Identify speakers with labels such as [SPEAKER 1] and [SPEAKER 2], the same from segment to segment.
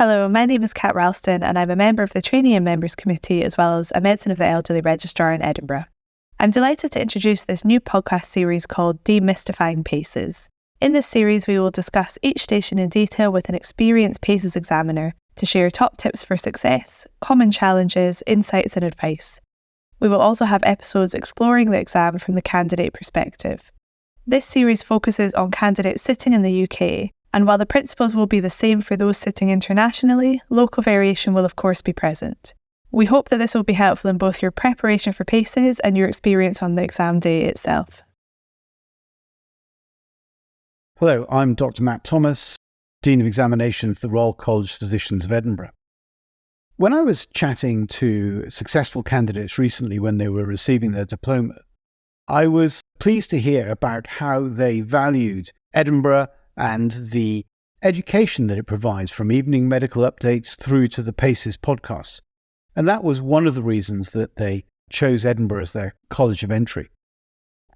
[SPEAKER 1] Hello, my name is Kat Ralston and I'm a member of the Trainee and Members Committee as well as a Medicine of the Elderly Registrar in Edinburgh. I'm delighted to introduce this new podcast series called Demystifying PACES. In this series, we will discuss each station in detail with an experienced PACES examiner to share top tips for success, common challenges, insights and advice. We will also have episodes exploring the exam from the candidate perspective. This series focuses on candidates sitting in the UK, and while the principles will be the same for those sitting internationally, local variation will of course be present. We hope that this will be helpful in both your preparation for PACES and your experience on the exam day itself.
[SPEAKER 2] Hello, I'm Dr. Matt Thomas, Dean of Examination for the Royal College of Physicians of Edinburgh. When I was chatting to successful candidates recently when they were receiving their diploma, I was pleased to hear about how they valued Edinburgh and the education that it provides, from evening medical updates through to the PACES podcasts. And that was one of the reasons that they chose Edinburgh as their college of entry.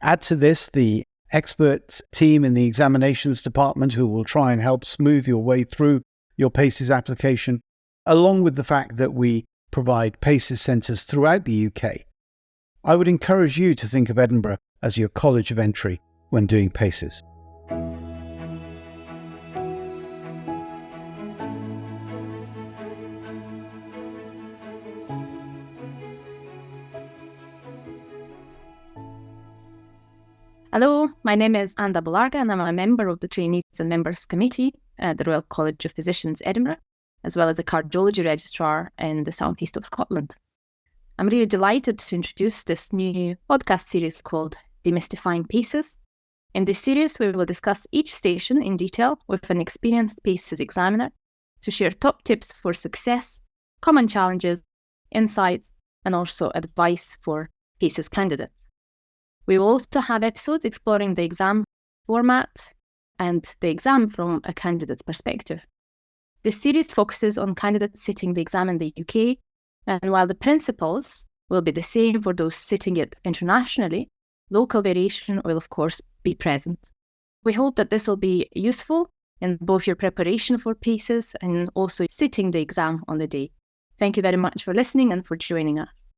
[SPEAKER 2] Add to this the expert team in the examinations department who will try and help smooth your way through your PACES application, along with the fact that we provide PACES centres throughout the UK. I would encourage you to think of Edinburgh as your college of entry when doing PACES.
[SPEAKER 3] Hello, my name is Anda Bularga and I'm a member of the Trainees and Members Committee at the Royal College of Physicians Edinburgh, as well as a Cardiology Registrar in the South East of Scotland. I'm really delighted to introduce this new podcast series called Demystifying PACES. In this series, we will discuss each station in detail with an experienced PACES examiner to share top tips for success, common challenges, insights, and also advice for PACES candidates. We will also have episodes exploring the exam format and the exam from a candidate's perspective. This series focuses on candidates sitting the exam in the UK, and while the principles will be the same for those sitting it internationally, local variation will of course be present. We hope that this will be useful in both your preparation for PACES and also sitting the exam on the day. Thank you very much for listening and for joining us.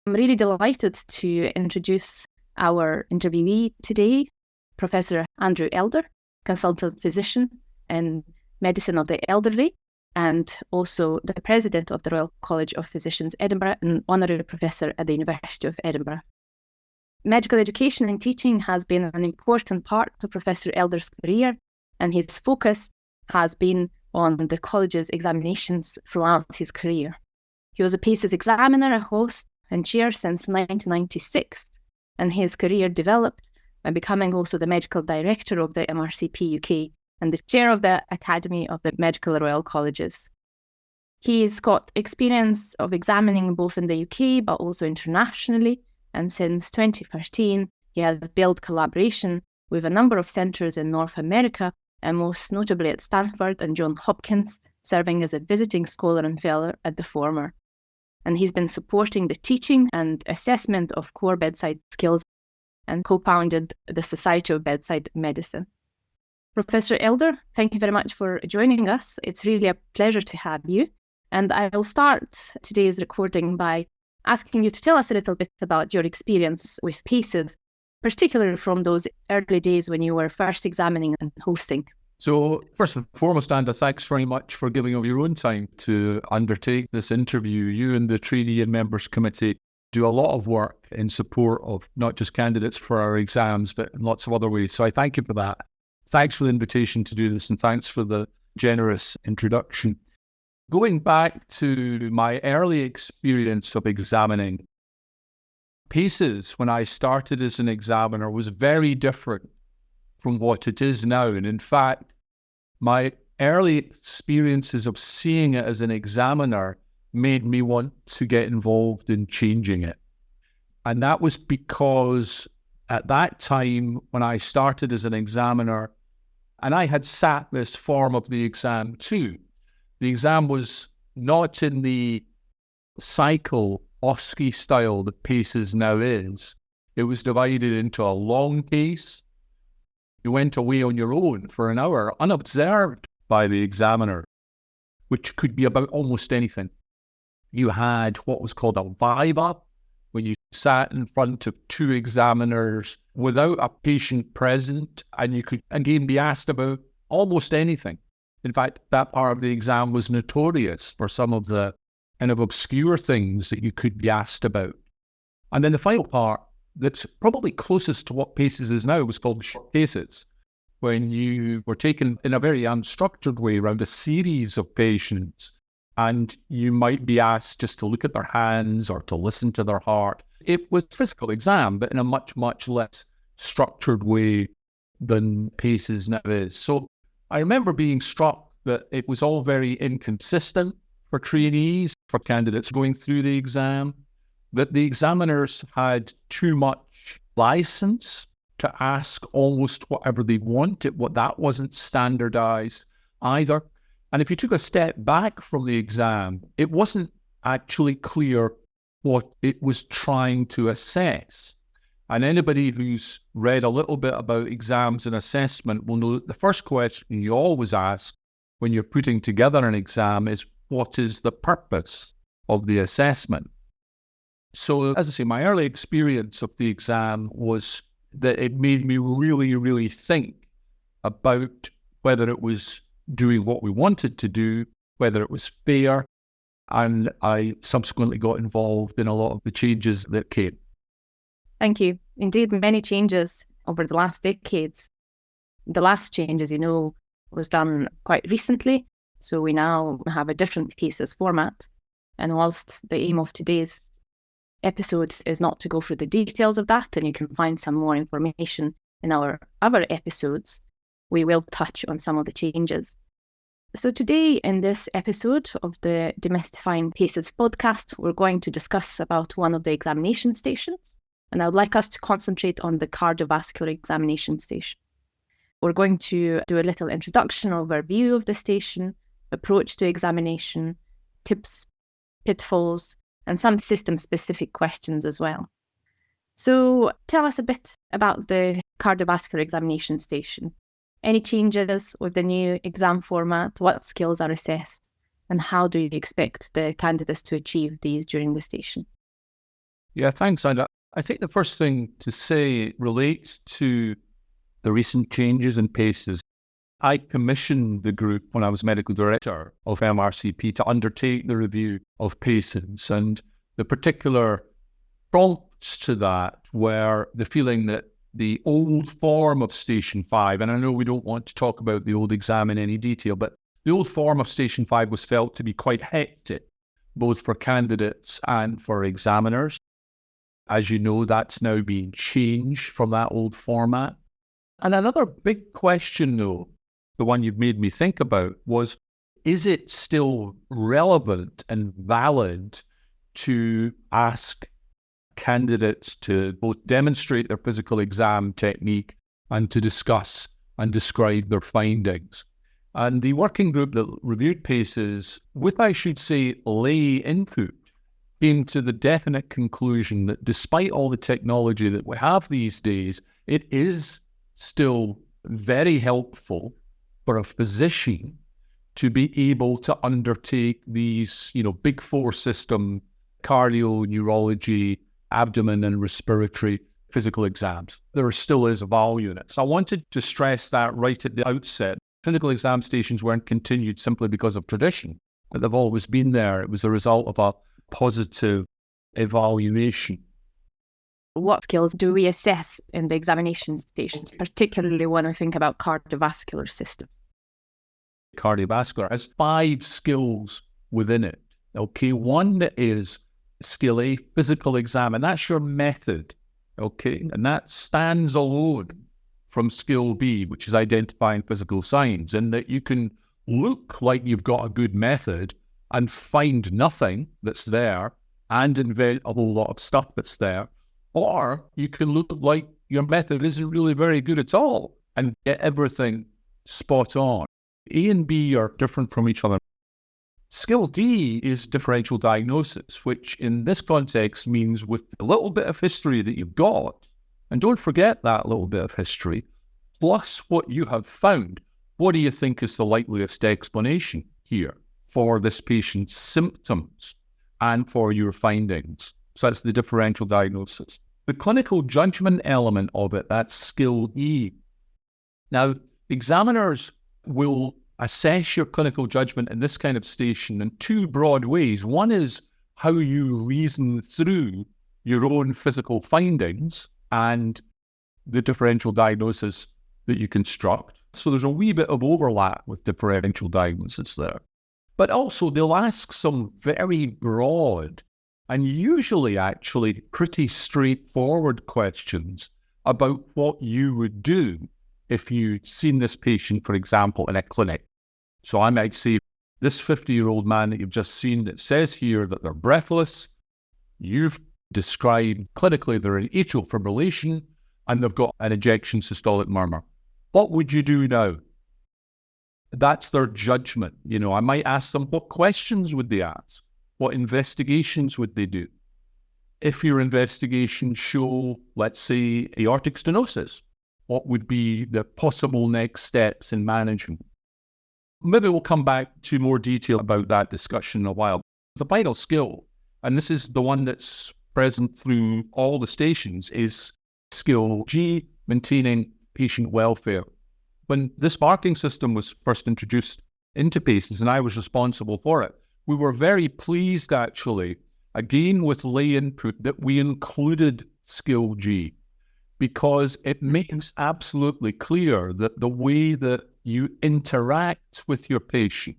[SPEAKER 3] I'm really delighted to introduce our interviewee today, Professor Andrew Elder, Consultant Physician in Medicine of the Elderly, and also the President of the Royal College of Physicians Edinburgh and Honorary Professor at the University of Edinburgh. Medical education and teaching has been an important part of Professor Elder's career, and his focus has been on the college's examinations throughout his career. He was a PACES examiner, a host, and chair since 1996. And his career developed by becoming also the Medical Director of the MRCP UK and the Chair of the Academy of the Medical Royal Colleges. He's got experience of examining both in the UK but also internationally, and since 2013 he has built collaboration with a number of centres in North America, and most notably at Stanford and Johns Hopkins, serving as a visiting scholar and fellow at the former. And he's been supporting the teaching and assessment of core bedside skills and co-founded the Society of Bedside Medicine. Professor Elder, thank you very much for joining us. It's really a pleasure to have you. And I will start today's recording by asking you to tell us a little bit about your experience with PACES, particularly from those early days when you were first examining and hosting.
[SPEAKER 4] So first and foremost, Anda, thanks very much for giving of your own time to undertake this interview. You and the Trainee and Members Committee do a lot of work in support of not just candidates for our exams, but in lots of other ways. So I thank you for that. Thanks for the invitation to do this, and thanks for the generous introduction. Going back to my early experience of examining, PACES, when I started as an examiner, was very different from what it is now. And in fact, my early experiences of seeing it as an examiner made me want to get involved in changing it. And that was because at that time, when I started as an examiner, and I had sat this form of the exam too, the exam was not in the cycle OSCE style that PACES now is. It was divided into a long case. You went away on your own for an hour, unobserved by the examiner, which could be about almost anything. You had what was called a viva, when you sat in front of two examiners without a patient present, and you could again be asked about almost anything. In fact, that part of the exam was notorious for some of the kind of obscure things that you could be asked about. And then the final part, that's probably closest to what PACES is now, was called short PACES, when you were taken in a very unstructured way around a series of patients, and you might be asked just to look at their hands or to listen to their heart. It was a physical exam, but in a much, much less structured way than PACES now is. So I remember being struck that it was all very inconsistent for trainees, for candidates going through the exam, that the examiners had too much license to ask almost whatever they wanted, that wasn't standardized either. And if you took a step back from the exam, it wasn't actually clear what it was trying to assess. And anybody who's read a little bit about exams and assessment will know that the first question you always ask when you're putting together an exam is, what is the purpose of the assessment? So, as I say, my early experience of the exam was that it made me really, really think about whether it was doing what we wanted to do, whether it was fair, and I subsequently got involved in a lot of the changes that came.
[SPEAKER 3] Thank you. Indeed, many changes over the last decades. The last change, as you know, was done quite recently, so we now have a different PACES format. And whilst the aim of today's episode is not to go through the details of that, and you can find some more information in our other episodes, we will touch on some of the changes. So today, in this episode of the Demystifying PACES podcast, we're going to discuss about one of the examination stations, and I would like us to concentrate on the cardiovascular examination station. We're going to do a little introduction, overview of the station, approach to examination, tips, pitfalls, and some system-specific questions as well. So tell us a bit about the cardiovascular examination station. Any changes with the new exam format? What skills are assessed? And how do you expect the candidates to achieve these during the station?
[SPEAKER 4] Yeah, thanks, Anda. I think the first thing to say relates to the recent changes in PACES. I commissioned the group when I was Medical Director of MRCP to undertake the review of PACES, and the particular prompts to that were the feeling that the old form of Station 5, and I know we don't want to talk about the old exam in any detail, but the old form of Station 5 was felt to be quite hectic, both for candidates and for examiners. As you know, that's now being changed from that old format. And another big question, though, the one you've made me think about, was, is it still relevant and valid to ask candidates to both demonstrate their physical exam technique and to discuss and describe their findings? And the working group that reviewed PACES, with, I should say, lay input, came to the definite conclusion that despite all the technology that we have these days, it is still very helpful for a physician to be able to undertake these, big four system cardio, neurology, abdomen and respiratory physical exams. There still is a value in it. So I wanted to stress that right at the outset. Physical exam stations weren't continued simply because of tradition, but they've always been there. It was a result of a positive evaluation.
[SPEAKER 3] What skills do we assess in the examination stations, particularly when we think about cardiovascular system?
[SPEAKER 4] Cardiovascular has 5 skills within it. Okay, one is skill A, physical exam, and that's your method. Okay, and that stands alone from skill B, which is identifying physical signs, and that you can look like you've got a good method and find nothing that's there and invent a whole lot of stuff that's there. Or you can look like your method isn't really very good at all and get everything spot on. A and B are different from each other. Skill D is differential diagnosis, which in this context means with a little bit of history that you've got, and don't forget that little bit of history, plus what you have found, what do you think is the likeliest explanation here? for this patient's symptoms and for your findings. So that's the differential diagnosis. The clinical judgment element of it, that's skill E. Now, examiners will assess your clinical judgment in this kind of station in two broad ways. One is how you reason through your own physical findings and the differential diagnosis that you construct. So there's a wee bit of overlap with differential diagnosis there. But also they'll ask some very broad and usually actually pretty straightforward questions about what you would do if you'd seen this patient, for example, in a clinic. So I might say, this 50-year-old man that you've just seen, that says here that they're breathless, you've described clinically they're in atrial fibrillation and they've got an ejection systolic murmur. What would you do now? That's their judgment. You know, I might ask them, what questions would they ask? What investigations would they do? If your investigations show, let's say, aortic stenosis, what would be the possible next steps in management? Maybe we'll come back to more detail about that discussion in a while. The final skill, and this is the one that's present through all the stations, is skill G, maintaining patient welfare. When this marking system was first introduced into PACES, and I was responsible for it, we were very pleased, actually, again with lay input, that we included skill G, because it makes absolutely clear that the way that you interact with your patient,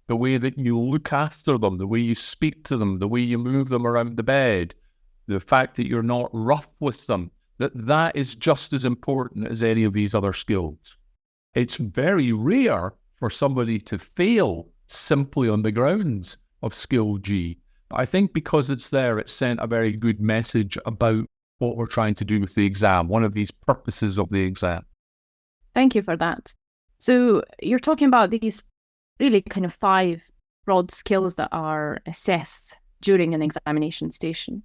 [SPEAKER 4] the way that you look after them, the way you speak to them, the way you move them around the bed, the fact that you're not rough with them, that is just as important as any of these other skills. It's very rare for somebody to fail simply on the grounds of skill G. I think because it's there, it sent a very good message about what we're trying to do with the exam, one of these purposes of the exam.
[SPEAKER 3] Thank you for that. So you're talking about these really kind of 5 broad skills that are assessed during an examination station.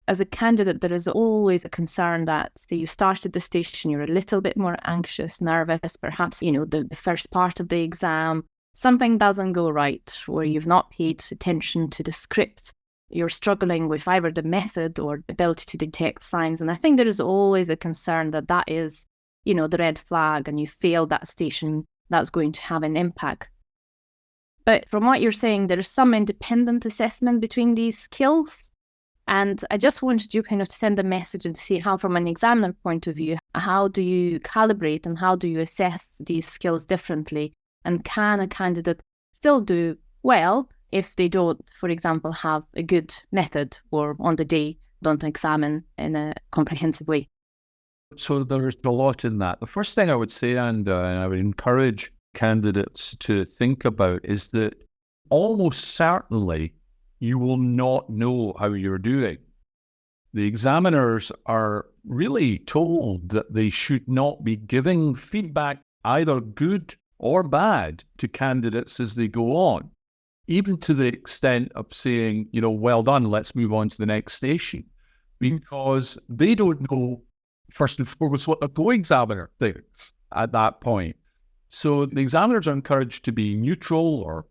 [SPEAKER 3] As a candidate, there is always a concern that, say, you started the station, you're a little bit more anxious, nervous, perhaps, the first part of the exam, something doesn't go right, or you've not paid attention to the script, you're struggling with either the method or the ability to detect signs. And I think there is always a concern that is, the red flag, and you fail that station, that's going to have an impact. But from what you're saying, there is some independent assessment between these skills. And I just wanted you kind of to send a message and to see how, from an examiner point of view, how do you calibrate and how do you assess these skills differently? And can a candidate still do well if they don't, for example, have a good method or on the day don't examine in a comprehensive way?
[SPEAKER 4] So there's a lot in that. The first thing I would say, and I would encourage candidates to think about, is that almost certainly you will not know how you're doing. The examiners are really told that they should not be giving feedback, either good or bad, to candidates as they go on, even to the extent of saying, well done, let's move on to the next station, because they don't know, first and foremost, what the co-examiner thinks at that point. So the examiners are encouraged to be neutral or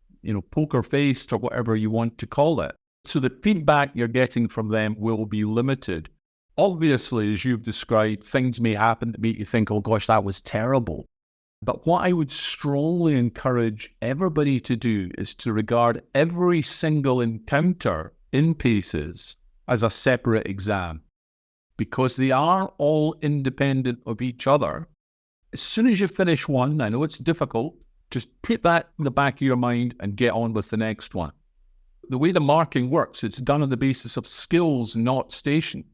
[SPEAKER 4] poker-faced or whatever you want to call it. So the feedback you're getting from them will be limited. Obviously, as you've described, things may happen that make you think, oh gosh, that was terrible. But what I would strongly encourage everybody to do is to regard every single encounter in PACES as a separate exam, because they are all independent of each other. As soon as you finish one, I know it's difficult, just put that in the back of your mind and get on with the next one. The way the marking works, it's done on the basis of skills, not stations.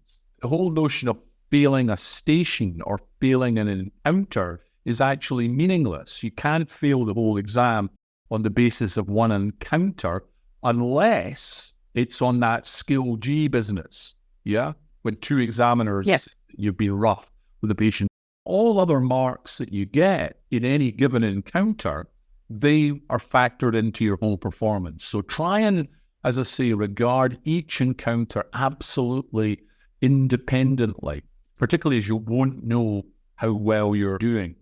[SPEAKER 4] The whole notion of failing a station or failing an encounter is actually meaningless. You can't fail the whole exam on the basis of one encounter unless it's on that skill G business. Yeah? When 2 examiners, you've been rough with the patient. All other marks that you get in any given encounter, they are factored into your whole performance. So try and, as I say, regard each encounter absolutely independently, particularly as you won't know how well you're doing.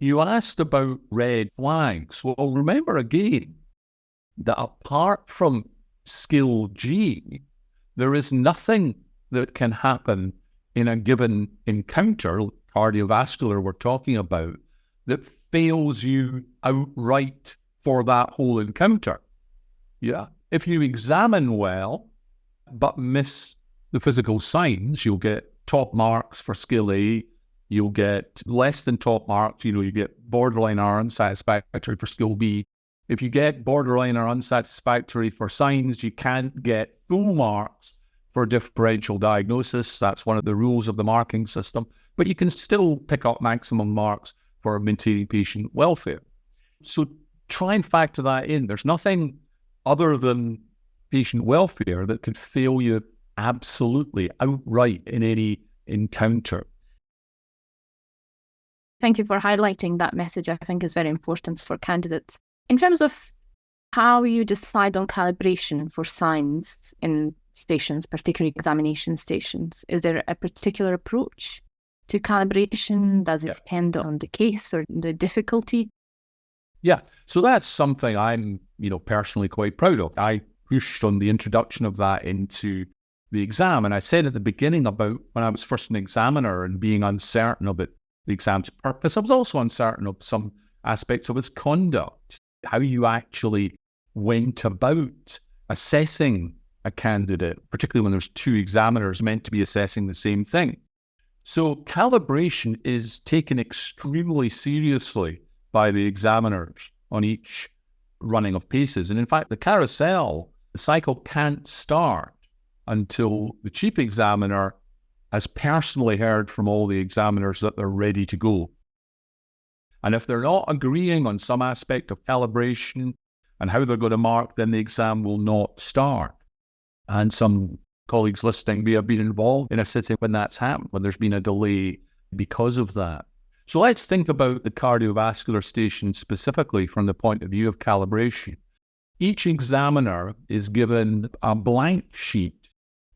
[SPEAKER 4] You asked about red flags. Well, remember again, that apart from skill G, there is nothing that can happen in a given encounter, cardiovascular we're talking about, that fails you outright for that whole encounter. Yeah. If you examine well, but miss the physical signs, you'll get top marks for skill A, you'll get less than top marks, you get borderline or unsatisfactory for skill B. If you get borderline or unsatisfactory for signs, you can't get full marks for differential diagnosis. That's one of the rules of the marking system. But you can still pick up maximum marks for maintaining patient welfare. So try and factor that in. There's nothing other than patient welfare that could fail you absolutely outright in any encounter.
[SPEAKER 3] Thank you for highlighting that message. I think is very important for candidates. In terms of how you decide on calibration for signs in stations, particularly examination stations, is there a particular approach to calibration? Does it depend on the case or the difficulty?
[SPEAKER 4] Yeah, so that's something I'm, personally quite proud of. I pushed on the introduction of that into the exam, and I said at the beginning about when I was first an examiner and being uncertain of it, the exam's purpose. I was also uncertain of some aspects of its conduct, how you actually went about assessing a candidate, particularly when there's two examiners meant to be assessing the same thing. So calibration is taken extremely seriously by the examiners on each running of PACES. And in fact, the carousel, the cycle can't start until the chief examiner has personally heard from all the examiners that they're ready to go. And if they're not agreeing on some aspect of calibration and how they're going to mark, then the exam will not start. And some colleagues listening may have been involved in a sitting when that's happened, when there's been a delay because of that. So let's think about the cardiovascular station specifically from the point of view of calibration. Each examiner is given a blank sheet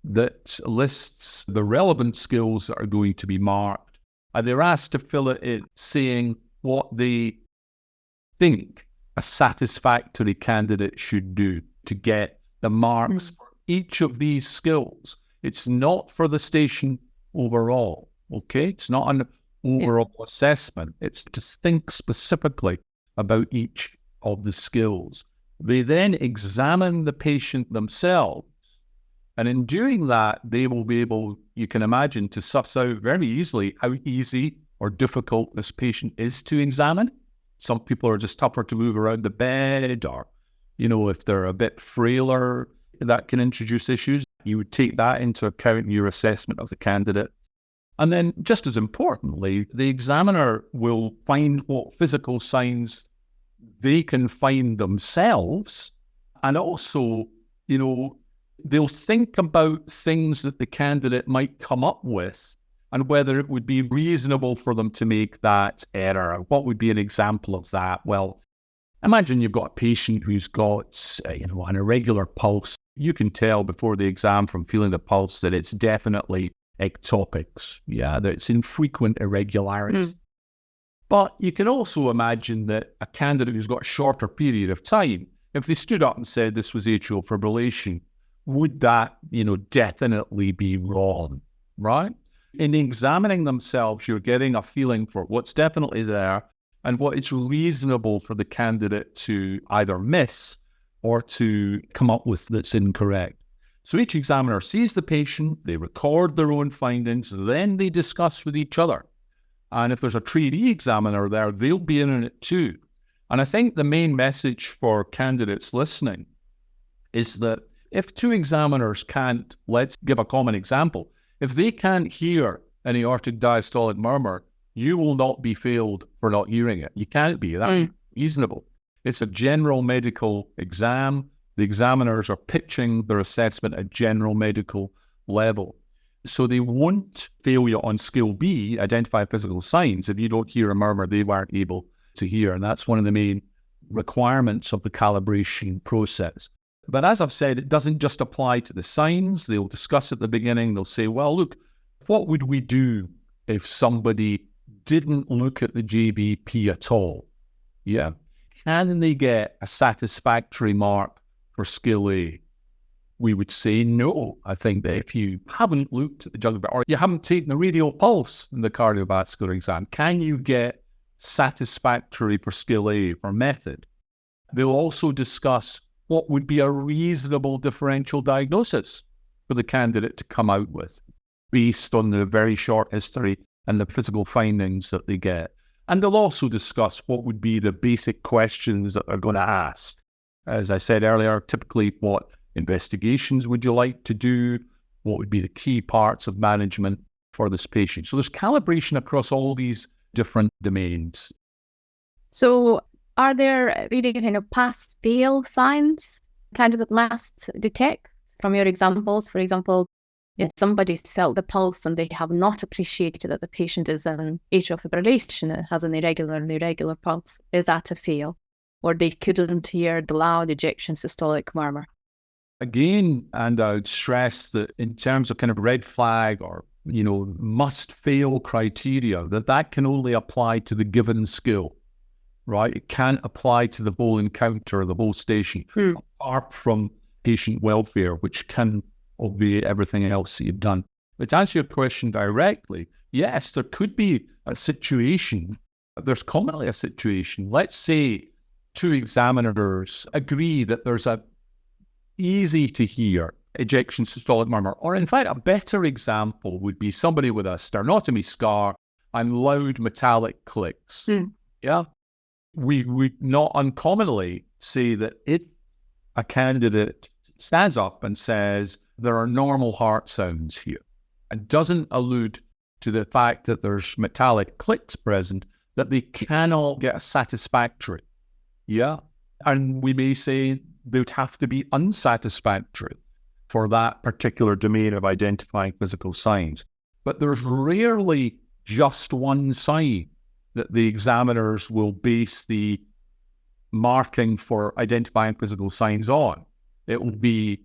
[SPEAKER 4] that lists the relevant skills that are going to be marked, and they're asked to fill it in, saying what they think a satisfactory candidate should do to get the marks for each of these skills. It's not for the station overall, okay? It's not an overall assessment. It's to think specifically about each of the skills. They then examine the patient themselves, and in doing that, they will be able, you can imagine, to suss out very easily how easy or difficult this patient is to examine. Some people are just tougher to move around the bed, or, if they're a bit frailer, that can introduce issues. You would take that into account in your assessment of the candidate. And then, just as importantly, the examiner will find what physical signs they can find themselves, and also, they'll think about things that the candidate might come up with and whether it would be reasonable for them to make that error. What would be an example of that? Well, imagine you've got a patient who's got, an irregular pulse. You can tell before the exam from feeling the pulse that it's definitely ectopics. Yeah, that it's infrequent irregularities. But you can also imagine that a candidate who's got a shorter period of time, if they stood up and said this was atrial fibrillation, would that, definitely be wrong, right? In examining themselves, you're getting a feeling for what's definitely there and what it's reasonable for the candidate to either miss or to come up with that's incorrect. So each examiner sees the patient, they record their own findings, then they discuss with each other. And if there's a trainee examiner there, they'll be in on it too. And I think the main message for candidates listening is that if two examiners can't, let's give a common example, if they can't hear an aortic diastolic murmur, you will not be failed for not hearing it. You can't be. That's reasonable. It's a general medical exam. The examiners are pitching their assessment at general medical level. So they won't fail you on skill B, identify physical signs. If you don't hear a murmur, they weren't able to hear. And that's one of the main requirements of the calibration process. But as I've said, it doesn't just apply to the signs. They'll discuss at the beginning. They'll say, well, look, what would we do if somebody didn't look at the JBP at all? Yeah. can they get a satisfactory mark for skill A? We would say no. I think that if you haven't looked at the jugular or you haven't taken a radial pulse in the cardiovascular exam, can you get satisfactory for skill A or method? They'll also discuss what would be a reasonable differential diagnosis for the candidate to come out with based on the very short history and the physical findings that they get. And they'll also discuss what would be the basic questions that they're going to ask. As I said earlier, typically what investigations would you like to do? What would be the key parts of management for this patient? So there's calibration across all these different domains.
[SPEAKER 3] So are there really kind of pass-fail signs candidate must detect from your examples? For example, if somebody's felt the pulse and they have not appreciated that the patient is in atrial fibrillation and has an irregular pulse, is that a fail? Or they couldn't hear the loud ejection systolic murmur?
[SPEAKER 4] Again, and I would stress that in terms of kind of red flag or, must fail criteria, that can only apply to the given skill, right? It can't apply to the whole encounter, the whole station, apart from patient welfare, which can obviate everything else that you've done. But to answer your question directly, yes, there could be a situation, there's commonly a situation, let's say two examiners agree that there's a easy to hear ejection systolic murmur, or in fact, a better example would be somebody with a sternotomy scar and loud metallic clicks. Yeah. We would not uncommonly say that if a candidate stands up and says there are normal heart sounds here and doesn't allude to the fact that there's metallic clicks present, that they cannot get a satisfactory. Yeah. And we may say they would have to be unsatisfactory for that particular domain of identifying physical signs. But there's rarely just one sign that the examiners will base the marking for identifying physical signs on. It will be,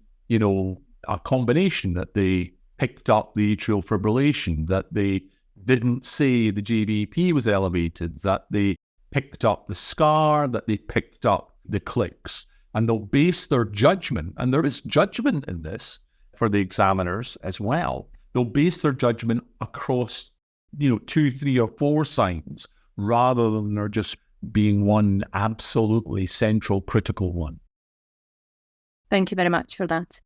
[SPEAKER 4] a combination that they picked up the atrial fibrillation, that they didn't say the JVP was elevated, that they picked up the scar, that they picked up the clicks. And they'll base their judgment, and there is judgment in this for the examiners as well. They'll base their judgment across, 2, 3, or 4 signs, rather than there just being one absolutely central critical one.
[SPEAKER 3] Thank you very much for that.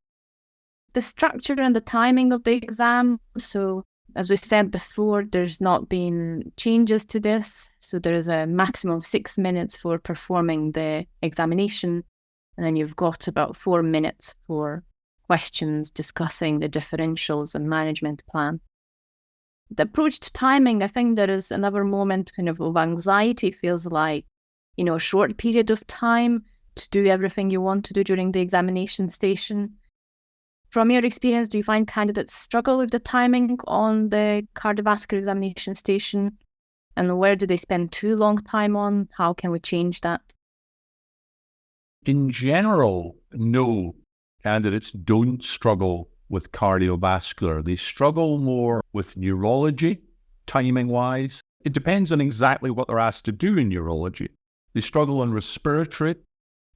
[SPEAKER 3] The structure and the timing of the exam. So as we said before, there's not been changes to this. So there is a maximum of 6 minutes for performing the examination. And then you've got about 4 minutes for questions discussing the differentials and management plan. The approach to timing, I think there is another moment kind of anxiety. Feels like, a short period of time to do everything you want to do during the examination station. From your experience, do you find candidates struggle with the timing on the cardiovascular examination station? And where do they spend too long time on? How can we change that?
[SPEAKER 4] In general, no, candidates don't struggle with cardiovascular. They struggle more with neurology, timing-wise. It depends on exactly what they're asked to do in neurology. They struggle on respiratory.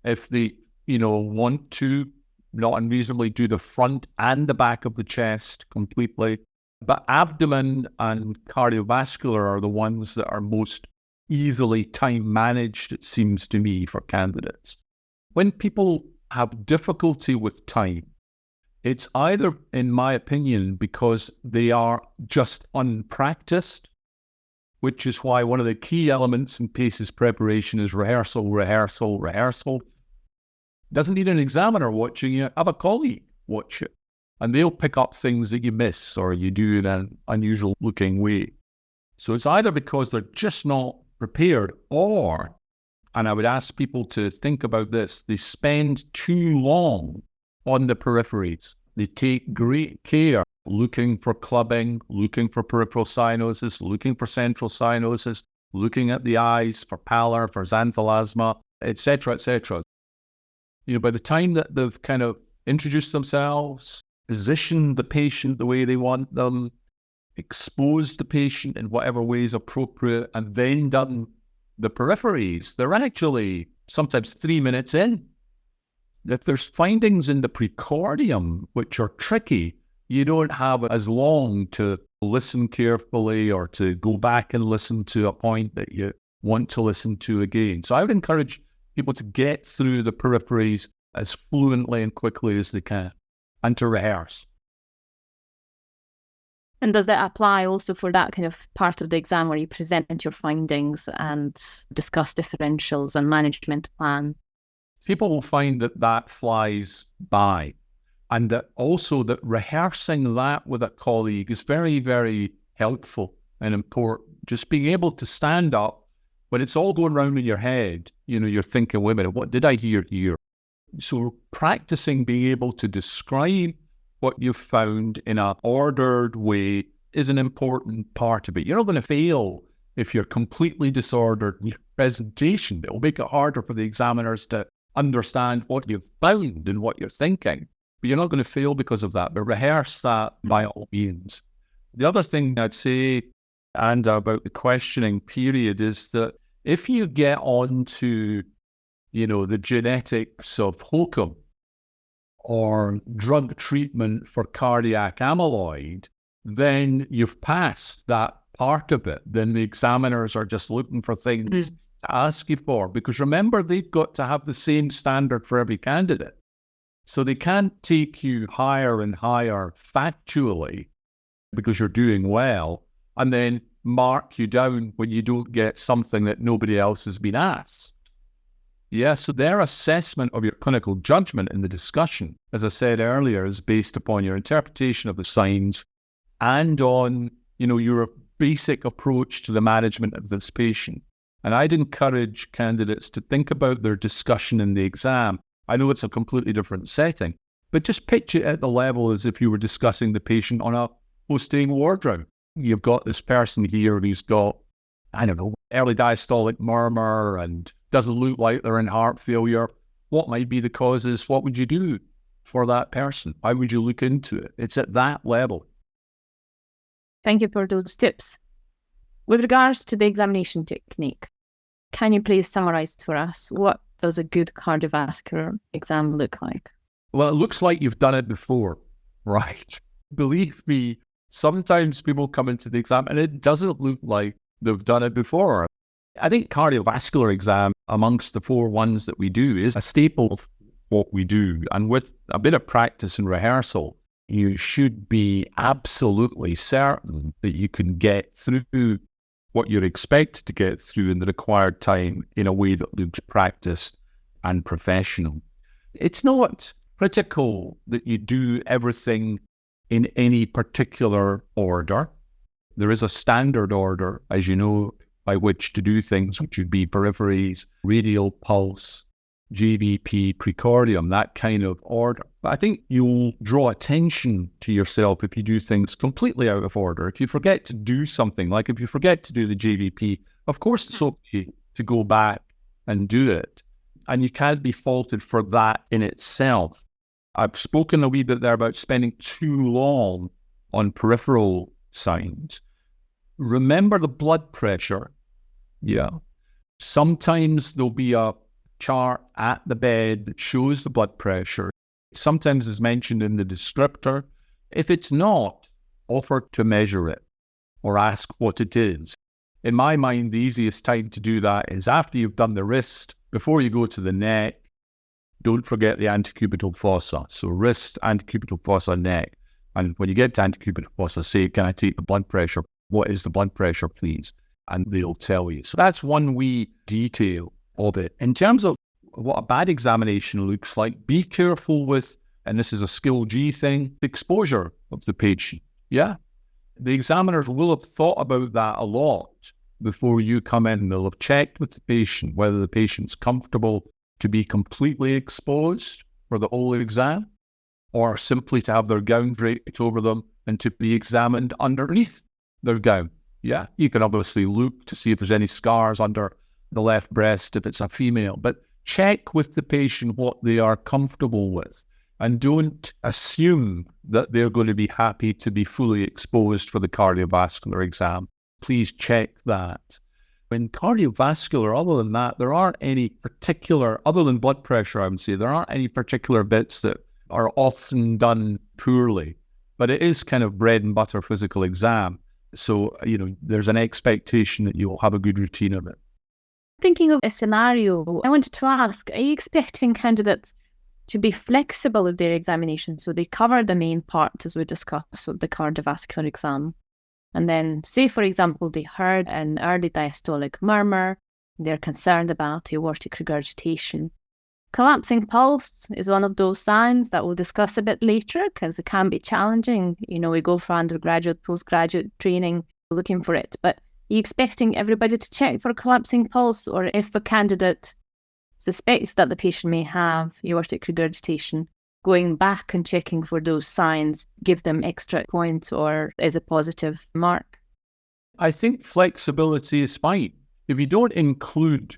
[SPEAKER 4] If they, want to, not unreasonably, do the front and the back of the chest completely. But abdomen and cardiovascular are the ones that are most easily time managed, it seems to me, for candidates. When people have difficulty with time, it's either, in my opinion, because they are just unpracticed, which is why one of the key elements in PACES preparation is rehearsal, rehearsal, rehearsal. Doesn't need an examiner watching you, have a colleague watch it, and they'll pick up things that you miss or you do in an unusual looking way. So it's either because they're just not prepared, or, and I would ask people to think about this, they spend too long on the peripheries. They take great care looking for clubbing, looking for peripheral cyanosis, looking for central cyanosis, looking at the eyes for pallor, for xanthelasma, etc., etc. By the time that they've kind of introduced themselves, positioned the patient the way they want them, exposed the patient in whatever way is appropriate, and then done the peripheries, they're actually sometimes 3 minutes in. If there's findings in the precordium which are tricky, you don't have as long to listen carefully or to go back and listen to a point that you want to listen to again. So I would encourage people to get through the peripheries as fluently and quickly as they can and to rehearse.
[SPEAKER 3] And does that apply also for that kind of part of the exam where you present your findings and discuss differentials and management plan?
[SPEAKER 4] People will find that that flies by, and that also that rehearsing that with a colleague is very, very helpful and important. Just being able to stand up when it's all going round in your head, you're thinking, wait a minute, what did I hear here? So practicing being able to describe what you've found in an ordered way is an important part of it. You're not going to fail if you're completely disordered in your presentation. It will make it harder for the examiners to understand what you've found and what you're thinking. But you're not going to fail because of that. But rehearse that by all means. The other thing I'd say, and about the questioning period, is that if you get onto, the genetics of hokum or drug treatment for cardiac amyloid, then you've passed that part of it. Then the examiners are just looking for things to ask you for, because remember, they've got to have the same standard for every candidate. So they can't take you higher and higher factually because you're doing well and then mark you down when you don't get something that nobody else has been asked. Yeah, so their assessment of your clinical judgment in the discussion, as I said earlier, is based upon your interpretation of the signs and on, your basic approach to the management of this patient. And I'd encourage candidates to think about their discussion in the exam. I know it's a completely different setting, but just picture it at the level as if you were discussing the patient on a post-staying ward round. You've got this person here who's got, early diastolic murmur and doesn't look like they're in heart failure. What might be the causes? What would you do for that person? How would you look into it? It's at that level.
[SPEAKER 3] Thank you for those tips. With regards to the examination technique, can you please summarize for us what does a good cardiovascular exam look like?
[SPEAKER 4] Well, it looks like you've done it before, right? Believe me, sometimes people come into the exam and it doesn't look like they've done it before. I think cardiovascular exam, amongst the 4 ones that we do, is a staple of what we do. And with a bit of practice and rehearsal, you should be absolutely certain that you can get through what you're expected to get through in the required time in a way that looks practiced and professional. It's not critical that you do everything in any particular order. There is a standard order, as you know, by which to do things, which would be peripheries, radial pulse, JVP, precordium, that kind of order. But I think you'll draw attention to yourself if you do things completely out of order. If you forget to do something, like if you forget to do the JVP, of course it's okay to go back and do it. And you can't be faulted for that in itself. I've spoken a wee bit there about spending too long on peripheral signs. Remember the blood pressure. Yeah. Sometimes there'll be a chart at the bed that shows the blood pressure. Sometimes it's mentioned in the descriptor. If it's not, offer to measure it or ask what it is. In my mind, the easiest time to do that is after you've done the wrist, before you go to the neck. Don't forget the antecubital fossa. So wrist, antecubital fossa, neck. And when you get to antecubital fossa, say, can I take the blood pressure? What is the blood pressure, please? And they'll tell you. So that's one wee detail of it. In terms of what a bad examination looks like, be careful with, and this is a skill G thing, the exposure of the patient. Yeah. The examiners will have thought about that a lot before you come in. They'll have checked with the patient whether the patient's comfortable to be completely exposed for the whole exam, or simply to have their gown draped over them and to be examined underneath their gown. Yeah, you can obviously look to see if there's any scars under the left breast if it's a female, but check with the patient what they are comfortable with and don't assume that they're going to be happy to be fully exposed for the cardiovascular exam. Please check that. In cardiovascular, other than that, there aren't any particular, other than blood pressure, I would say, there aren't any particular bits that are often done poorly. But it is kind of bread and butter physical exam. So, there's an expectation that you'll have a good routine of it.
[SPEAKER 3] Thinking of a scenario, I wanted to ask, are you expecting candidates to be flexible with their examination? So they cover the main parts, as we discussed, of the cardiovascular exam. And then, say, for example, they heard an early diastolic murmur, they're concerned about aortic regurgitation. Collapsing pulse is one of those signs that we'll discuss a bit later, because it can be challenging. We go for undergraduate, postgraduate training looking for it. But are you expecting everybody to check for collapsing pulse? Or if a candidate suspects that the patient may have aortic regurgitation, going back and checking for those signs gives them extra points or is a positive mark?
[SPEAKER 4] I think flexibility is fine. If you don't include,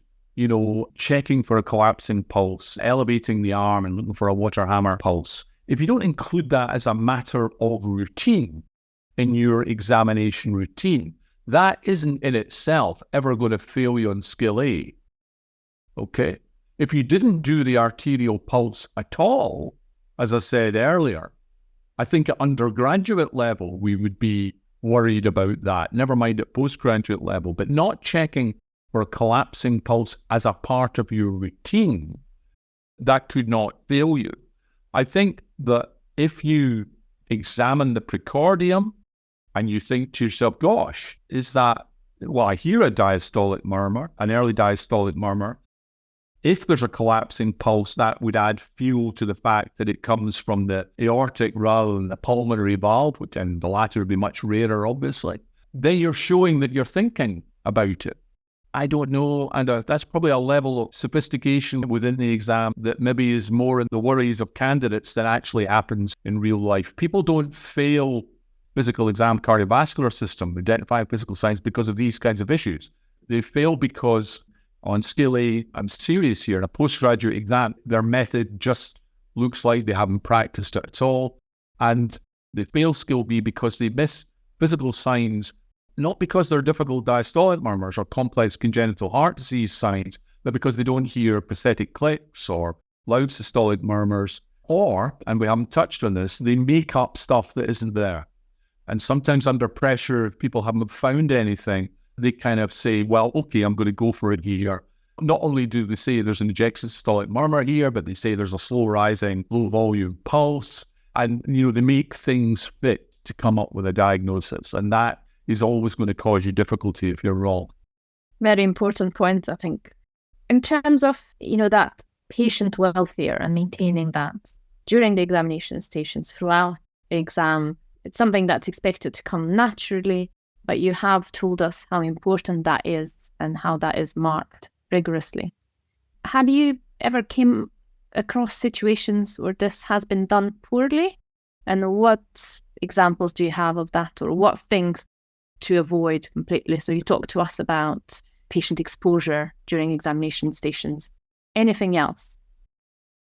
[SPEAKER 4] checking for a collapsing pulse, elevating the arm and looking for a water hammer pulse, if you don't include that as a matter of routine in your examination routine, that isn't in itself ever going to fail you on skill A. Okay? If you didn't do the arterial pulse at all, as I said earlier, I think at undergraduate level, we would be worried about that. Never mind at postgraduate level, but not checking for a collapsing pulse as a part of your routine, that could not fail you. I think that if you examine the precordium and you think to yourself, gosh, I hear a diastolic murmur, an early diastolic murmur. If there's a collapsing pulse, that would add fuel to the fact that it comes from the aortic rather than the pulmonary valve, and the latter would be much rarer, obviously. Then you're showing that you're thinking about it. I don't know, and that's probably a level of sophistication within the exam that maybe is more in the worries of candidates than actually happens in real life. People don't fail physical exam cardiovascular system, identifying physical signs, because of these kinds of issues. They fail because on skill A, I'm serious here, in a postgraduate exam, their method just looks like they haven't practiced it at all. And they fail skill B because they miss physical signs, not because they're difficult diastolic murmurs or complex congenital heart disease signs, but because they don't hear pathetic clicks or loud systolic murmurs, or, and we haven't touched on this, they make up stuff that isn't there. And sometimes under pressure, if people haven't found anything, they kind of say, well, okay, I'm going to go for it here. Not only do they say there's an ejection systolic murmur here, but they say there's a slow rising, low volume pulse. And, they make things fit to come up with a diagnosis. And that is always going to cause you difficulty if you're wrong.
[SPEAKER 3] Very important point, I think. In terms of, that patient welfare and maintaining that during the examination stations, throughout the exam, it's something that's expected to come naturally, but you have told us how important that is and how that is marked rigorously. Have you ever came across situations where this has been done poorly? And what examples do you have of that, or what things to avoid completely? So you talked to us about patient exposure during examination stations. Anything else?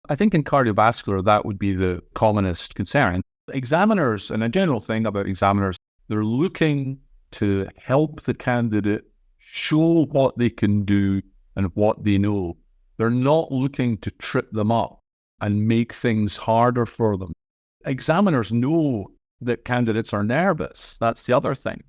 [SPEAKER 4] I think in cardiovascular, that would be the commonest concern. Examiners, and a general thing about examiners, they're looking to help the candidate show what they can do and what they know. They're not looking to trip them up and make things harder for them. Examiners know that candidates are nervous. That's the other thing.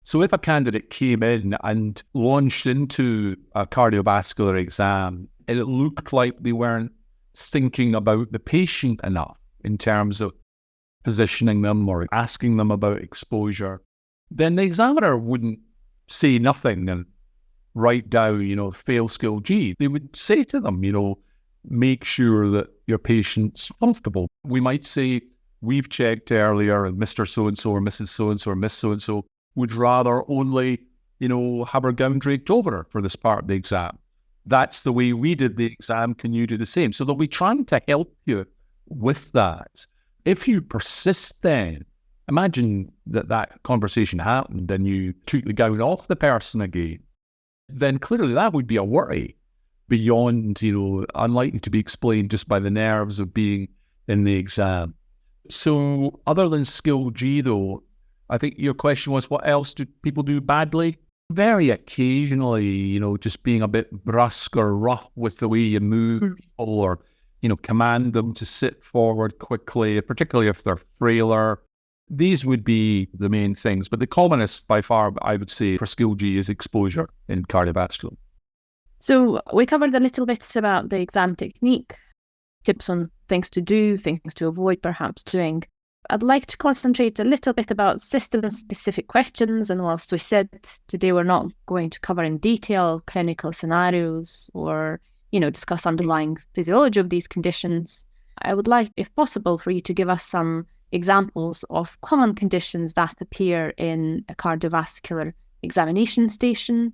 [SPEAKER 4] So if a candidate came in and launched into a cardiovascular exam and it looked like they weren't thinking about the patient enough in terms of positioning them or asking them about exposure, then the examiner wouldn't say nothing and write down, fail skill G. They would say to them, make sure that your patient's comfortable. We might say, we've checked earlier and Mr. So-and-so or Mrs. So-and-so or Miss So-and-so would rather only, have her gown draped over her for this part of the exam. That's the way we did the exam. Can you do the same? So they'll be trying to help you with that. If you persist then, imagine that conversation happened and you took the gown off the person again, then clearly that would be a worry beyond, unlikely to be explained just by the nerves of being in the exam. So other than skill G though, I think your question was, what else do people do badly? very occasionally, just being a bit brusque or rough with the way you move people, or, command them to sit forward quickly, particularly if they're frailer. These would be the main things. But the commonest by far, I would say, for skill G is exposure in cardiovascular.
[SPEAKER 3] So we covered a little bit about the exam technique, tips on things to do, things to avoid perhaps doing. I'd like to concentrate a little bit about system-specific questions, and whilst we said today we're not going to cover in detail clinical scenarios or, discuss underlying physiology of these conditions, I would like, if possible, for you to give us some examples of common conditions that appear in a cardiovascular examination station,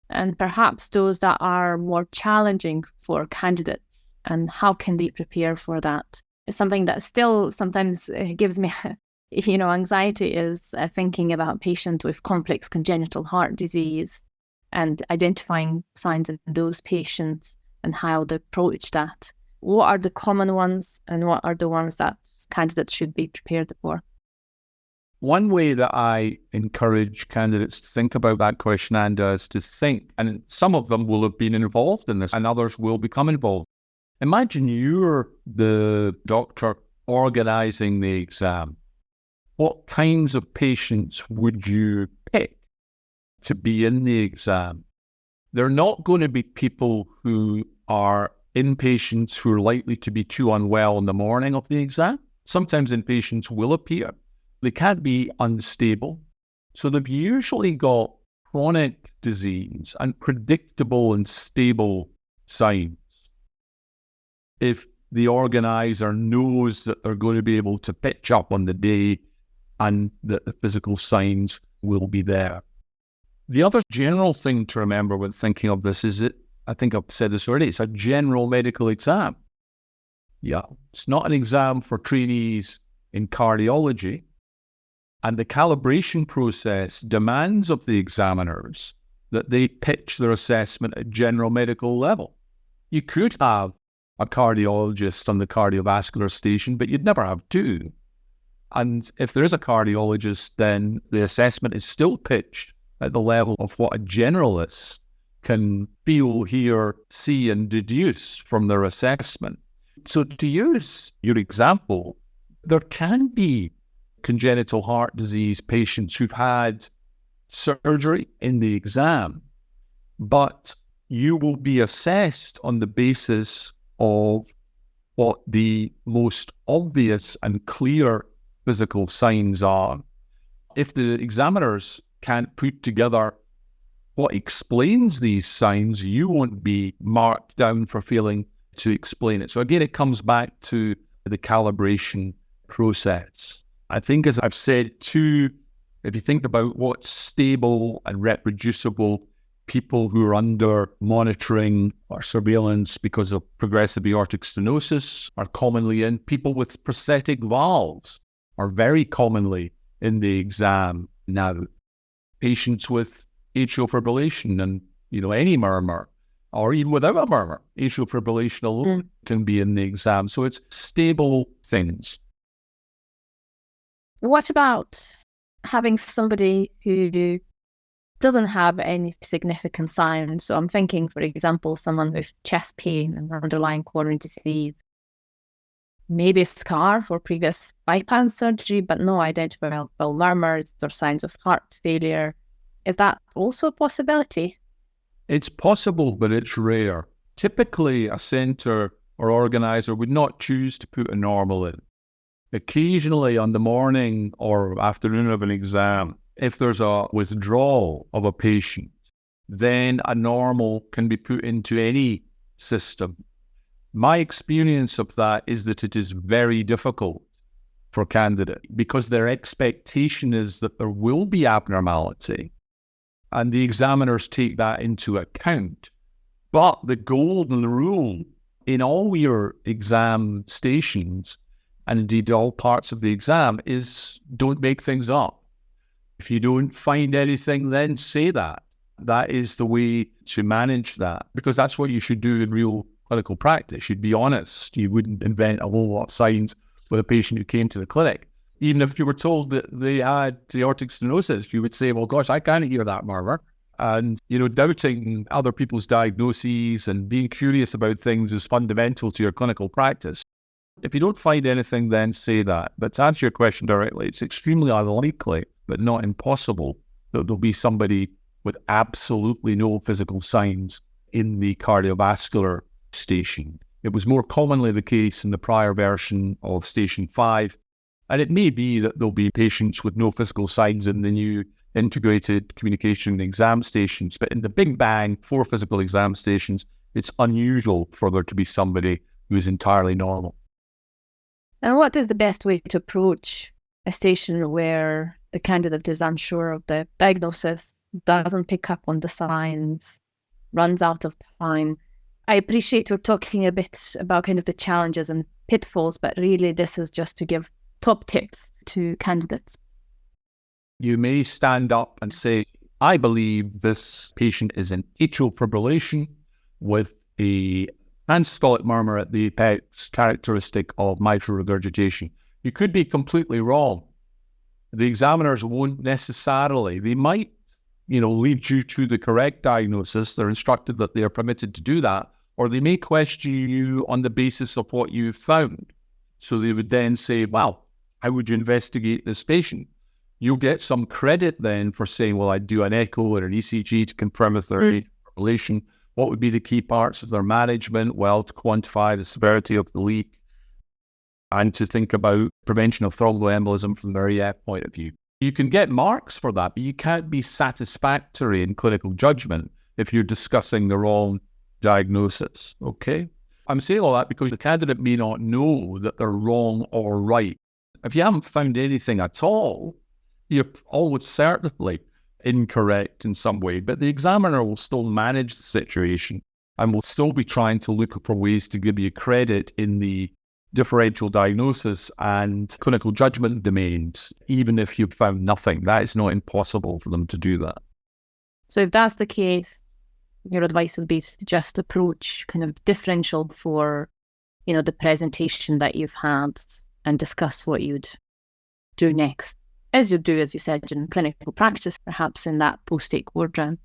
[SPEAKER 3] and perhaps those that are more challenging for candidates, and how can they prepare for that? It's something that still sometimes gives me, anxiety is thinking about patients with complex congenital heart disease and identifying signs in those patients and how they approach that. What are the common ones and what are the ones that candidates should be prepared for?
[SPEAKER 4] One way that I encourage candidates to think about that question, Anda, is to think, and some of them will have been involved in this and others will become involved. Imagine you're the doctor organising the exam. What kinds of patients would you pick to be in the exam? They're not going to be people who are inpatients who are likely to be too unwell in the morning of the exam. Sometimes inpatients will appear. They can't be unstable. So they've usually got chronic disease and predictable and stable signs. If the organizer knows that they're going to be able to pitch up on the day and that the physical signs will be there. The other general thing to remember when thinking of this is that, I think I've said this already, it's a general medical exam. Yeah, it's not an exam for trainees in cardiology. And the calibration process demands of the examiners that they pitch their assessment at general medical level. You could have a cardiologist on the cardiovascular station, but you'd never have two. And if there is a cardiologist, then the assessment is still pitched at the level of what a generalist can feel, hear, see, and deduce from their assessment. So to use your example, there can be congenital heart disease patients who've had surgery in the exam, but you will be assessed on the basis of what the most obvious and clear physical signs are. If the examiners can't put together what explains these signs, you won't be marked down for failing to explain it. So again, it comes back to the calibration process. I think, as I've said too, if you think about what's stable and reproducible, people who are under monitoring or surveillance because of progressive aortic stenosis are commonly in. People with prosthetic valves are very commonly in the exam now. Patients with atrial fibrillation and, any murmur, or even without a murmur, atrial fibrillation alone can be in the exam. So it's stable things.
[SPEAKER 3] What about having somebody who doesn't have any significant signs? So I'm thinking, for example, someone with chest pain and underlying coronary disease, maybe a scar for previous bypass surgery, but no identifiable murmurs or signs of heart failure. Is that also a possibility?
[SPEAKER 4] It's possible, but it's rare. Typically, a centre or organiser would not choose to put a normal in. Occasionally, on the morning or afternoon of an exam, if there's a withdrawal of a patient, then a normal can be put into any system. My experience of that is that it is very difficult for candidates because their expectation is that there will be abnormality, and the examiners take that into account. But the golden rule in all your exam stations, and indeed all parts of the exam, is don't make things up. If you don't find anything, then say that. That is the way to manage that, because that's what you should do in real clinical practice. You'd be honest. You wouldn't invent a whole lot of signs with a patient who came to the clinic. Even if you were told that they had aortic stenosis, you would say, well, gosh, I can't hear that murmur. And, doubting other people's diagnoses and being curious about things is fundamental to your clinical practice. If you don't find anything, then say that. But to answer your question directly, it's extremely unlikely, but not impossible, that there'll be somebody with absolutely no physical signs in the cardiovascular station. It was more commonly the case in the prior version of Station 5, and it may be that there'll be patients with no physical signs in the new integrated communication exam stations, but in the big bang, 4 physical exam stations, it's unusual for there to be somebody who is entirely normal.
[SPEAKER 3] And what is the best way to approach a station where the candidate is unsure of the diagnosis, doesn't pick up on the signs, runs out of time? I appreciate you're talking a bit about kind of the challenges and pitfalls, but really this is just to give top tips to candidates.
[SPEAKER 4] You may stand up and say, I believe this patient is in atrial fibrillation with a systolic murmur at the apex characteristic of mitral regurgitation. You could be completely wrong. The examiners won't necessarily. They might, lead you to the correct diagnosis. They're instructed that they are permitted to do that, or they may question you on the basis of what you've found. So they would then say, well, how would you investigate this patient? You'll get some credit then for saying, well, I'd do an echo or an ECG to confirm if they're atrial fibrillation. What would be the key parts of their management? Well, to quantify the severity of the leak and to think about prevention of thromboembolism from their EF point of view. You can get marks for that, but you can't be satisfactory in clinical judgment if you're discussing the wrong diagnosis, okay? I'm saying all that because the candidate may not know that they're wrong or right. If you haven't found anything at all, you're almost certainly incorrect in some way, but the examiner will still manage the situation and will still be trying to look for ways to give you credit in the differential diagnosis and clinical judgment domains, even if you've found nothing. That is not impossible for them to do that.
[SPEAKER 3] So if that's the case, your advice would be to just approach kind of differential for, the presentation that you've had and discuss what you'd do next, as you do, as you said, in clinical practice, perhaps in that post-take ward round.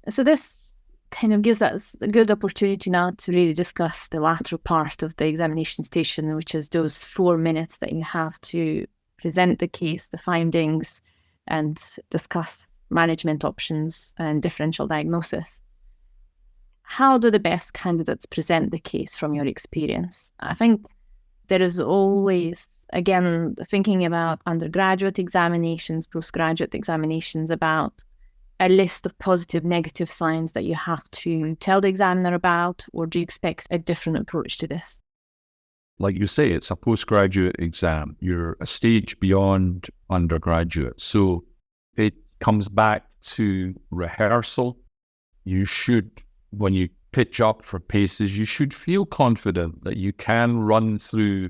[SPEAKER 3] So this kind of gives us a good opportunity now to really discuss the lateral part of the examination station, which is those 4 minutes that you have to present the case, the findings, and discuss management options and differential diagnosis. How do the best candidates present the case from your experience? I think there is always, again, thinking about undergraduate examinations, postgraduate examinations, about a list of positive, negative signs that you have to tell the examiner about, or do you expect a different approach to this?
[SPEAKER 4] Like you say, it's a postgraduate exam. You're a stage beyond undergraduate. So it comes back to rehearsal. You should, when you pitch up for PACES, you should feel confident that you can run through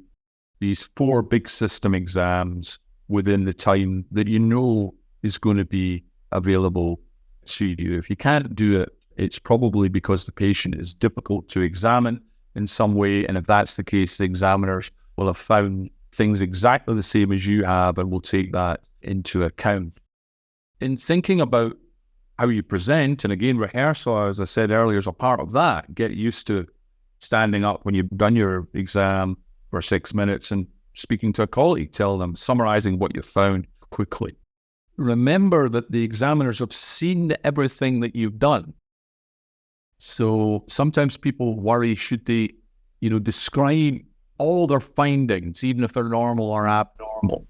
[SPEAKER 4] these 4 big system exams within the time that you know is going to be available to you. If you can't do it, it's probably because the patient is difficult to examine in some way. And if that's the case, the examiners will have found things exactly the same as you have and will take that into account. In thinking about how you present, and again, rehearsal, as I said earlier, is a part of that. Get used to standing up when you've done your exam for 6 minutes and speaking to a colleague, tell them, summarizing what you found quickly. Remember that the examiners have seen everything that you've done. So sometimes people worry, should they, describe all their findings, even if they're normal or abnormal.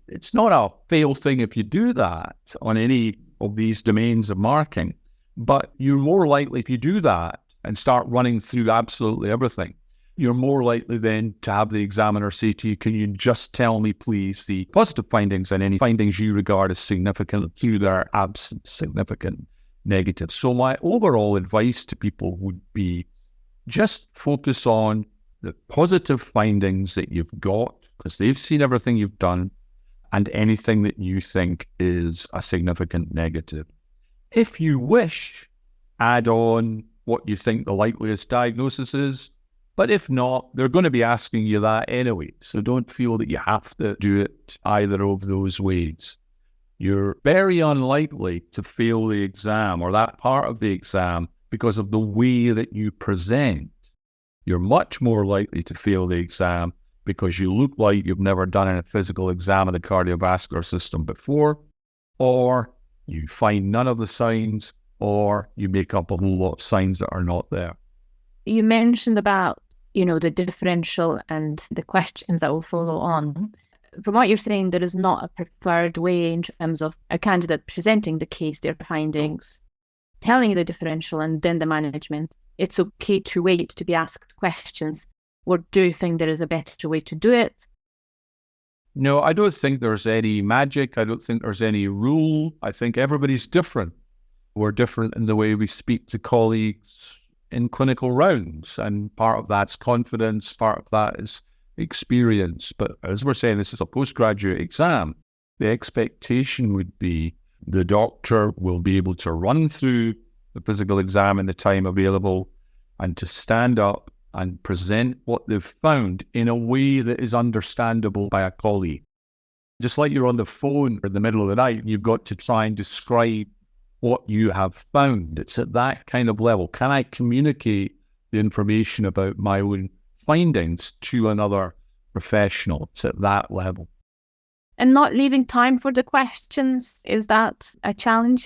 [SPEAKER 4] It's not a fail thing if you do that on any of these domains of marking, but you're more likely, if you do that and start running through absolutely everything, you're more likely then to have the examiner say to you, can you just tell me, please, the positive findings and any findings you regard as significant through their absent significant negative. So my overall advice to people would be just focus on the positive findings that you've got, because they've seen everything you've done, and anything that you think is a significant negative. If you wish, add on what you think the likeliest diagnosis is, but if not, they're going to be asking you that anyway, so don't feel that you have to do it either of those ways. you're very unlikely to fail the exam or that part of the exam because of the way that you present. You're much more likely to fail the exam because you look like you've never done a physical exam of the cardiovascular system before, or you find none of the signs, or you make up a whole lot of signs that are not there.
[SPEAKER 3] You mentioned about, the differential and the questions that will follow on. From what you're saying, there is not a preferred way in terms of a candidate presenting the case, their findings, telling the differential, and then the management. It's okay to wait to be asked questions. Or do you think there is a better way to do it?
[SPEAKER 4] No, I don't think there's any magic. I don't think there's any rule. I think everybody's different. We're different in the way we speak to colleagues in clinical rounds. And part of that's confidence, part of that is experience. But as we're saying, this is a postgraduate exam. The expectation would be the doctor will be able to run through the physical exam in the time available and to stand up and present what they've found in a way that is understandable by a colleague. Just like you're on the phone in the middle of the night, you've got to try and describe what you have found. It's at that kind of level. Can I communicate the information about my own findings to another professional? It's at that level.
[SPEAKER 3] And not leaving time for the questions, is that a challenge?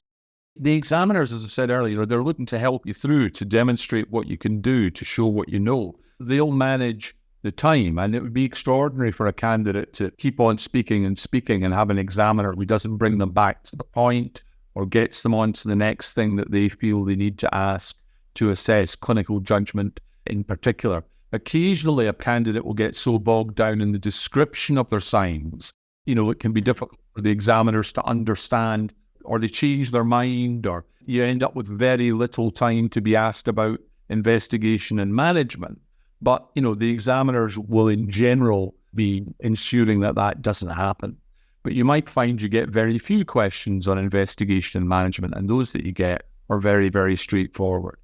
[SPEAKER 4] The examiners, as I said earlier, they're looking to help you through, to demonstrate what you can do, to show what you know. They'll manage the time, and it would be extraordinary for a candidate to keep on speaking and have an examiner who doesn't bring them back to the point or gets them on to the next thing that they feel they need to ask to assess clinical judgment in particular. Occasionally, a candidate will get so bogged down in the description of their signs, it can be difficult for the examiners to understand, or they change their mind, or you end up with very little time to be asked about investigation and management. But, the examiners will in general be ensuring that that doesn't happen. But you might find you get very few questions on investigation and management, and those that you get are very, very straightforward.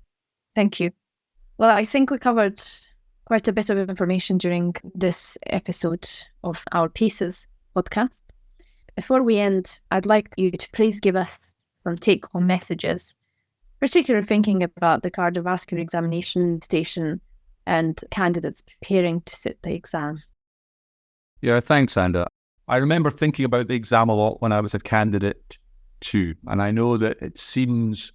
[SPEAKER 3] Thank you. Well, I think we covered quite a bit of information during this episode of our PACES podcast. Before we end, I'd like you to please give us some take-home messages, particularly thinking about the cardiovascular examination station and candidates preparing to sit the exam.
[SPEAKER 4] Yeah, thanks, Anda. I remember thinking about the exam a lot when I was a candidate too, and I know that it seems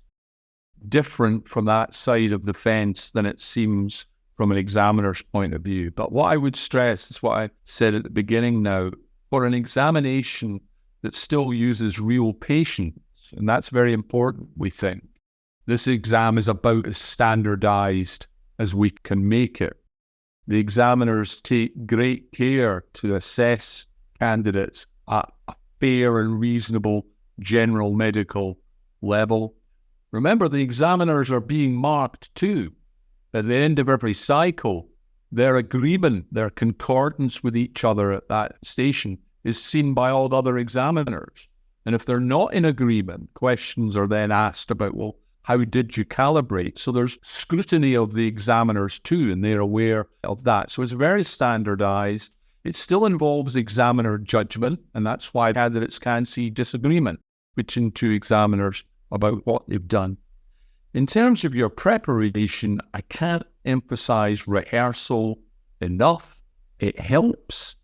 [SPEAKER 4] different from that side of the fence than it seems from an examiner's point of view. But what I would stress is what I said at the beginning now, for an examination that still uses real patients, and that's very important, we think. This exam is about as standardized as we can make it. The examiners take great care to assess candidates at a fair and reasonable general medical level. Remember, the examiners are being marked too. At the end of every cycle, their agreement, their concordance with each other at that station is seen by all the other examiners. And if they're not in agreement, questions are then asked about, well, how did you calibrate? So there's scrutiny of the examiners too, and they're aware of that. So it's very standardized. It still involves examiner judgment, and that's why candidates can see disagreement between two examiners about what they've done. In terms of your preparation, I can't emphasize rehearsal enough. It helps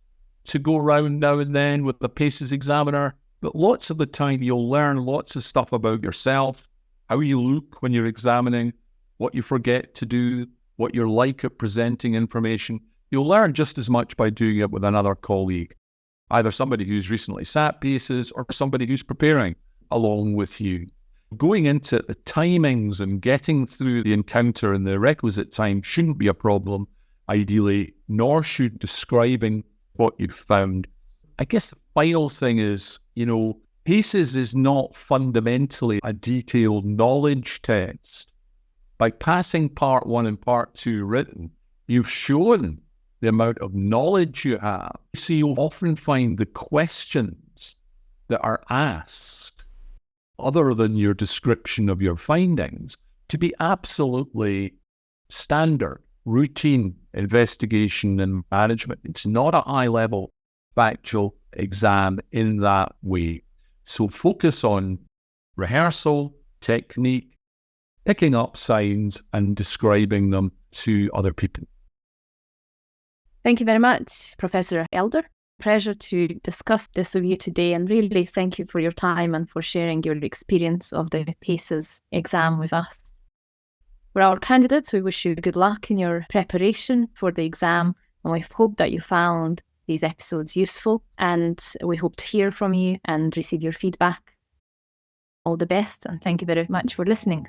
[SPEAKER 4] to go around now and then with the PACES examiner, but lots of the time you'll learn lots of stuff about yourself, how you look when you're examining, what you forget to do, what you're like at presenting information. You'll learn just as much by doing it with another colleague, either somebody who's recently sat PACES or somebody who's preparing along with you. Going into the timings and getting through the encounter in the requisite time shouldn't be a problem, ideally, nor should describing what you've found. I guess the final thing is, PACES is not fundamentally a detailed knowledge test. By passing part 1 and part 2 written, you've shown the amount of knowledge you have. So you'll often find the questions that are asked, other than your description of your findings, to be absolutely standard, routine investigation and management. It's not a high-level factual exam in that way. So focus on rehearsal, technique, picking up signs and describing them to other people.
[SPEAKER 3] Thank you very much, Professor Elder. Pleasure to discuss this with you today, and really thank you for your time and for sharing your experience of the PACES exam with us. For our candidates, we wish you good luck in your preparation for the exam, and we hope that you found these episodes useful, and we hope to hear from you and receive your feedback. All the best, and thank you very much for listening.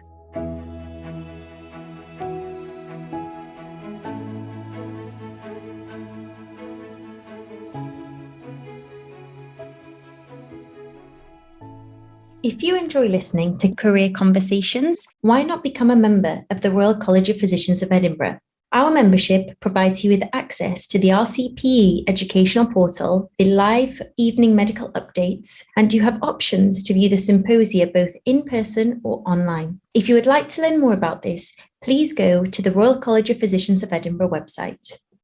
[SPEAKER 5] If you enjoy listening to Career Conversations, why not become a member of the Royal College of Physicians of Edinburgh? Our membership provides you with access to the RCPE educational portal, the live evening medical updates, and you have options to view the symposia both in person or online. If you would like to learn more about this, please go to the Royal College of Physicians of Edinburgh website.